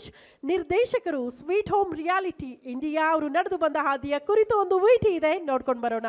ಹರೀಶ್, ನಿರ್ದೇಶಕರು sweet home reality India ಅವರು ನಡೆದು ಬಂದ ಹಾದಿಯ ಕುರಿತು ಒಂದು ವಿಟಿ ಇದೆ, ನೋಡ್ಕೊಂಡು ಬರೋಣ.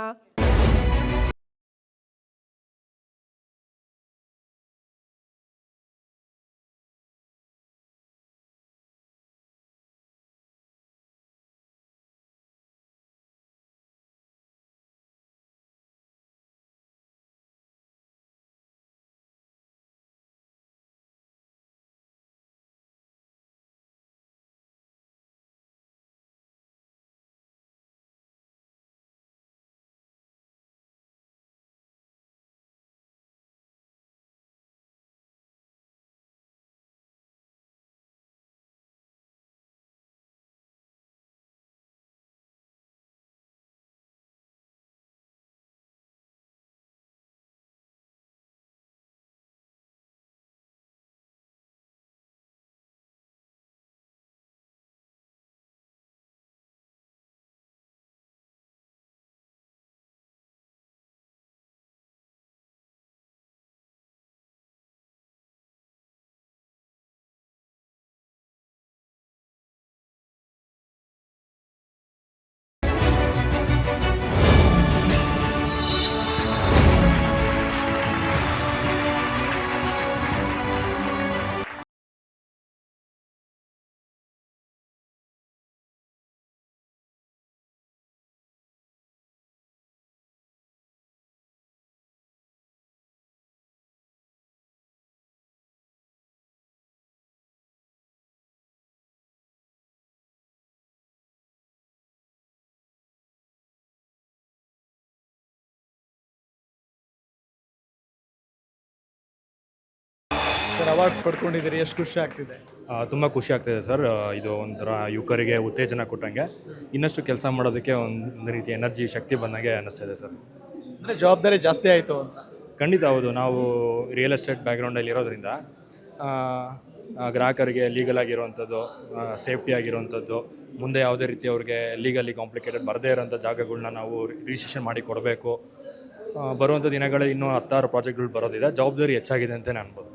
ಸರ್ ಅವಾರ್ಡ್ಸ್ ಪಡ್ಕೊಂಡಿದ್ದೀರಿ, ಎಷ್ಟು ಖುಷಿ ಆಗ್ತಿದೆ? ತುಂಬ ಖುಷಿ ಆಗ್ತಿದೆ ಸರ್. ಇದು ಒಂಥರ ಯುವಕರಿಗೆ ಉತ್ತೇಜನ ಕೊಟ್ಟಂಗೆ, ಇನ್ನಷ್ಟು ಕೆಲಸ ಮಾಡೋದಕ್ಕೆ ಒಂದು ರೀತಿ ಎನರ್ಜಿ, ಶಕ್ತಿ ಬಂದಂಗೆ ಅನ್ನಿಸ್ತಿದೆ ಸರ್. ಅಂದರೆ ಜವಾಬ್ದಾರಿ ಜಾಸ್ತಿ ಆಯಿತು ಅಂತ. ಖಂಡಿತ ಹೌದು. ನಾವು ರಿಯಲ್ ಎಸ್ಟೇಟ್ ಬ್ಯಾಕ್ಗ್ರೌಂಡಲ್ಲಿ ಇರೋದ್ರಿಂದ ಗ್ರಾಹಕರಿಗೆ ಲೀಗಲ್ ಆಗಿರುವಂಥದ್ದು, ಸೇಫ್ಟಿ ಆಗಿರುವಂಥದ್ದು, ಮುಂದೆ ಯಾವುದೇ ರೀತಿ ಅವ್ರಿಗೆ ಲೀಗಲಿ ಕಾಂಪ್ಲಿಕೇಟೆಡ್ ಬರದೇ ಇರೋಂಥ ಜಾಗಗಳನ್ನ ನಾವು ರಿಜಿಸ್ಟ್ರೇಷನ್ ಮಾಡಿ ಕೊಡಬೇಕು. ಬರುವಂಥ ದಿನಗಳಲ್ಲಿ ಇನ್ನೂ 10 ಪ್ರಾಜೆಕ್ಟ್ಗಳು ಬರೋದಿದೆ. ಜವಾಬ್ದಾರಿ ಹೆಚ್ಚಾಗಿದೆ ಅಂತಲೇ ಅನ್ಬೋದು.